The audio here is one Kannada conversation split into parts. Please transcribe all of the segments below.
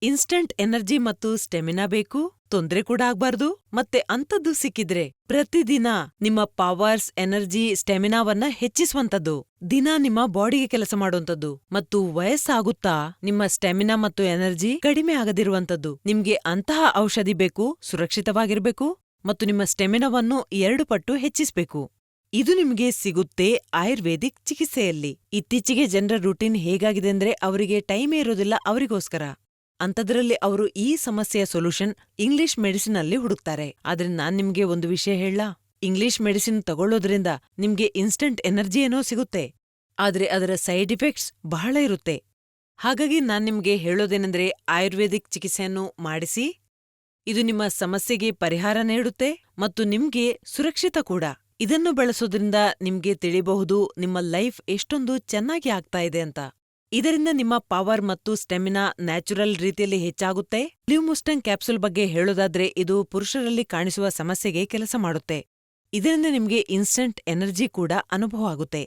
ಇನ್ಸ್ಟಂಟ್ ಎನರ್ಜಿ ಮತ್ತು ಸ್ಟೆಮಿನಾ ಬೇಕು, ತೊಂದ್ರೆ ಕೂಡ ಆಗ್ಬಾರ್ದು, ಮತ್ತೆ ಅಂಥದ್ದು ಸಿಕ್ಕಿದ್ರೆ ಪ್ರತಿದಿನ ನಿಮ್ಮ ಪವರ್ಸ್, ಎನರ್ಜಿ, ಸ್ಟೆಮಿನಾವನ್ನ ಹೆಚ್ಚಿಸುವಂಥದ್ದು, ದಿನ ನಿಮ್ಮ ಬಾಡಿಗೆ ಕೆಲಸ ಮಾಡುವಂಥದ್ದು, ಮತ್ತು ವಯಸ್ಸಾಗುತ್ತಾ ನಿಮ್ಮ ಸ್ಟೆಮಿನಾ ಮತ್ತು ಎನರ್ಜಿ ಕಡಿಮೆ ಆಗದಿರುವಂಥದ್ದು. ನಿಮ್ಗೆ ಅಂತಹ ಔಷಧಿ ಬೇಕು, ಸುರಕ್ಷಿತವಾಗಿರ್ಬೇಕು ಮತ್ತು ನಿಮ್ಮ ಸ್ಟೆಮಿನಾವನ್ನು 2 ಪಟ್ಟು ಹೆಚ್ಚಿಸ್ಬೇಕು. ಇದು ನಿಮ್ಗೆ ಸಿಗುತ್ತೆ ಆಯುರ್ವೇದಿಕ್ ಚಿಕಿತ್ಸೆಯಲ್ಲಿ. ಇತ್ತೀಚೆಗೆ ಜನರ ರೂಟೀನ್ ಹೇಗಾಗಿದೆ ಅಂದ್ರೆ ಅವರಿಗೆ ಟೈಮೇ ಇರೋದಿಲ್ಲ ಅವರಿಗೋಸ್ಕರ. ಅಂಥದ್ರಲ್ಲಿ ಅವರು ಈ ಸಮಸ್ಯೆಯ ಸೊಲ್ಯೂಷನ್ ಇಂಗ್ಲಿಷ್ ಮೆಡಿಸಿನ್ ಅಲ್ಲಿ ಹುಡುಕ್ತಾರೆ. ಆದ್ರೆ ನಾನ್ ನಿಮ್ಗೆ ಒಂದು ವಿಷಯ ಹೇಳಲಾ? ಇಂಗ್ಲಿಷ್ ಮೆಡಿಸಿನ್ ತಗೊಳ್ಳೋದ್ರಿಂದ ನಿಮ್ಗೆ ಇನ್ಸ್ಟಂಟ್ ಎನರ್ಜಿ ಏನೋ ಸಿಗುತ್ತೆ, ಆದ್ರೆ ಅದರ ಸೈಡ್ ಇಫೆಕ್ಟ್ಸ್ ಬಹಳ ಇರುತ್ತೆ. ಹಾಗಾಗಿ ನಾನ್ ನಿಮ್ಗೆ ಹೇಳೋದೇನೆಂದ್ರೆ ಆಯುರ್ವೇದಿಕ್ ಚಿಕಿತ್ಸೆಯನ್ನು ಮಾಡಿಸಿ. ಇದು ನಿಮ್ಮ ಸಮಸ್ಯೆಗೆ ಪರಿಹಾರ ನೀಡುತ್ತೆ ಮತ್ತು ನಿಮ್ಗೆ ಸುರಕ್ಷಿತ ಕೂಡ. ಇದನ್ನು ಬಳಸೋದ್ರಿಂದ ನಿಮ್ಗೆ ತಿಳಿಬಹುದು ನಿಮ್ಮ ಲೈಫ್ ಎಷ್ಟೊಂದು ಚೆನ್ನಾಗಿ ಆಗ್ತಾ ಇದೆ ಅಂತ. ಇದರಿಂದ ನಿಮ್ಮ ಪವರ್ ಮತ್ತು ಸ್ಟೆಮಿನಾ ನ್ಯಾಚುರಲ್ ರೀತಿಯಲ್ಲಿ ಹೆಚ್ಚಾಗುತ್ತೆ. ಲ್ಯೂಮುಸ್ಟಂಗ್ ಕ್ಯಾಪ್ಸೂಲ್ ಬಗ್ಗೆ ಹೇಳೋದಾದ್ರೆ ಇದು ಪುರುಷರಲ್ಲಿ ಕಾಣಿಸುವ ಸಮಸ್ಯೆಗೆ ಕೆಲಸ ಮಾಡುತ್ತೆ. ಇದರಿಂದ ನಿಮ್ಗೆ ಇನ್ಸ್ಟಂಟ್ ಎನರ್ಜಿ ಕೂಡ ಅನುಭವ ಆಗುತ್ತೆ.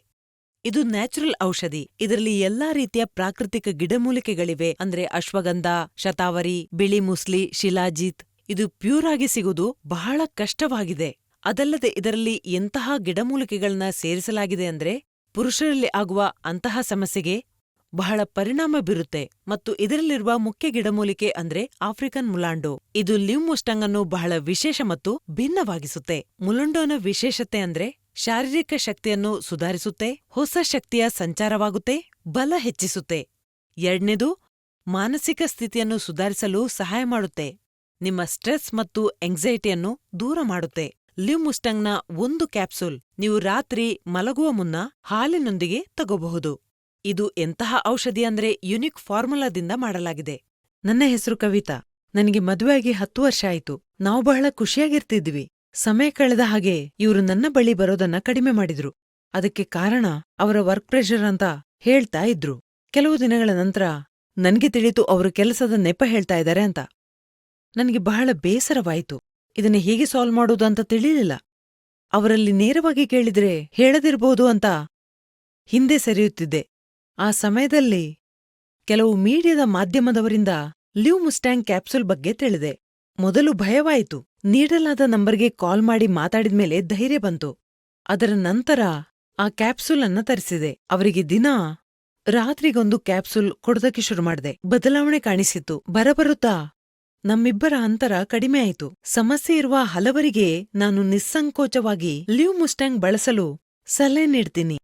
ಇದು ನ್ಯಾಚುರಲ್ ಔಷಧಿ. ಇದರಲ್ಲಿ ಎಲ್ಲಾ ರೀತಿಯ ಪ್ರಾಕೃತಿಕ ಗಿಡಮೂಲಿಕೆಗಳಿವೆ. ಅಂದ್ರೆ ಅಶ್ವಗಂಧ, ಶತಾವರಿ, ಬಿಳಿ ಮುಸ್ಲಿ, ಶಿಲಾಜೀತ್. ಇದು ಪ್ಯೂರ್ ಆಗಿ ಸಿಗುವುದು ಬಹಳ ಕಷ್ಟವಾಗಿದೆ. ಅದಲ್ಲದೆ ಇದರಲ್ಲಿ ಎಂತಹ ಗಿಡಮೂಲಿಕೆಗಳನ್ನ ಸೇರಿಸಲಾಗಿದೆ ಅಂದ್ರೆ ಪುರುಷರಲ್ಲಿ ಆಗುವ ಅಂತಹ ಸಮಸ್ಯೆಗೆ ಬಹಳ ಪರಿಣಾಮ ಬೀರುತ್ತೆ. ಮತ್ತು ಇದರಲ್ಲಿರುವ ಮುಖ್ಯ ಗಿಡಮೂಲಿಕೆ ಅಂದ್ರೆ ಆಫ್ರಿಕನ್ ಮುಲಾಂಡೋ. ಇದು ಲ್ಯೂಮುಸ್ಟಂಗ್ ಅನ್ನು ಬಹಳ ವಿಶೇಷ ಮತ್ತು ಭಿನ್ನವಾಗಿಸುತ್ತೆ. ಮುಲಂಡೋನ ವಿಶೇಷತೆ ಅಂದ್ರೆ ಶಾರೀರಿಕ ಶಕ್ತಿಯನ್ನು ಸುಧಾರಿಸುತ್ತೆ, ಹೊಸ ಶಕ್ತಿಯ ಸಂಚಾರವಾಗುತ್ತೆ, ಬಲ ಹೆಚ್ಚಿಸುತ್ತೆ. 2ನೇದು, ಮಾನಸಿಕ ಸ್ಥಿತಿಯನ್ನು ಸುಧಾರಿಸಲು ಸಹಾಯ ಮಾಡುತ್ತೆ. ನಿಮ್ಮ ಸ್ಟ್ರೆಸ್ ಮತ್ತು ಎಂಗ್ಸೈಟಿಯನ್ನು ದೂರ ಮಾಡುತ್ತೆ. ಲ್ಯೂಮುಸ್ಟಂಗ್ನ 1 ಕ್ಯಾಪ್ಸೂಲ್ ನೀವು ರಾತ್ರಿ ಮಲಗುವ ಮುನ್ನ ಹಾಲಿನೊಂದಿಗೆ ತಗೋಬಹುದು. ಇದು ಎಂತಹ ಔಷಧಿ ಅಂದ್ರೆ ಯುನಿಕ್ ಫಾರ್ಮುಲಾದಿಂದ ಮಾಡಲಾಗಿದೆ. ನನ್ನ ಹೆಸರು ಕವಿತಾ. ನನಗೆ ಮದುವೆಯಾಗಿ 10 ವರ್ಷ ಆಯ್ತು. ನಾವು ಬಹಳ ಖುಷಿಯಾಗಿರ್ತಿದ್ವಿ. ಸಮಯ ಕಳೆದ ಹಾಗೆ ಇವರು ನನ್ನ ಬಳಿ ಬರೋದನ್ನ ಕಡಿಮೆ ಮಾಡಿದ್ರು. ಅದಕ್ಕೆ ಕಾರಣ ಅವರ ವರ್ಕ್ ಪ್ರೆಷರ್ ಅಂತ ಹೇಳ್ತಾ ಇದ್ರು. ಕೆಲವು ದಿನಗಳ ನಂತರ ನನ್ಗೆ ತಿಳಿತು ಅವರು ಕೆಲಸದ ನೆಪ ಹೇಳ್ತಾ ಇದ್ದಾರೆ ಅಂತ. ನನಗೆ ಬಹಳ ಬೇಸರವಾಯಿತು. ಇದನ್ನ ಹೇಗೆ ಸಾಲ್ವ್ ಮಾಡೋದು ಅಂತ ತಿಳಿಲಿಲ್ಲ. ಅವರಲ್ಲಿ ನೇರವಾಗಿ ಕೇಳಿದ್ರೆ ಹೇಳದಿರ್ಬೋದು ಅಂತ ಹಿಂದೆ ಸರಿಯುತ್ತಿದ್ದೆ. ಆ ಸಮಯದಲ್ಲಿ ಕೆಲವು ಮೀಡಿಯಾದ ಮಾಧ್ಯಮದವರಿಂದ ಲ್ಯೂಮುಸ್ಟಂಗ್ ಕ್ಯಾಪ್ಸೂಲ್ ಬಗ್ಗೆ ತಿಳಿದೆ. ಮೊದಲು ಭಯವಾಯಿತು. ನೀಡಲಾದ ನಂಬರ್ಗೆ ಕಾಲ್ ಮಾಡಿ ಮಾತಾಡಿದ್ಮೇಲೆ ಧೈರ್ಯ ಬಂತು. ಅದರ ನಂತರ ಆ ಕ್ಯಾಪ್ಸೂಲ್ ಅನ್ನ ತರಿಸಿದೆ. ಅವರಿಗೆ ದಿನಾ ರಾತ್ರಿಗೊಂದು ಕ್ಯಾಪ್ಸೂಲ್ ಕೊಡೋದಕ್ಕೆ ಶುರು ಮಾಡಿದೆ. ಬದಲಾವಣೆ ಕಾಣಿಸಿತು. ಬರಬರುತ್ತಾ ನಮ್ಮಿಬ್ಬರ ಅಂತರ ಕಡಿಮೆ ಆಯಿತು. ಸಮಸ್ಯೆ ಇರುವ ಹಲವರಿಗೆ ನಾನು ನಿಸ್ಸಂಕೋಚವಾಗಿ ಲ್ಯೂಮುಸ್ಟಂಗ್ ಬಳಸಲು ಸಲಹೆ ನೀಡ್ತೀನಿ.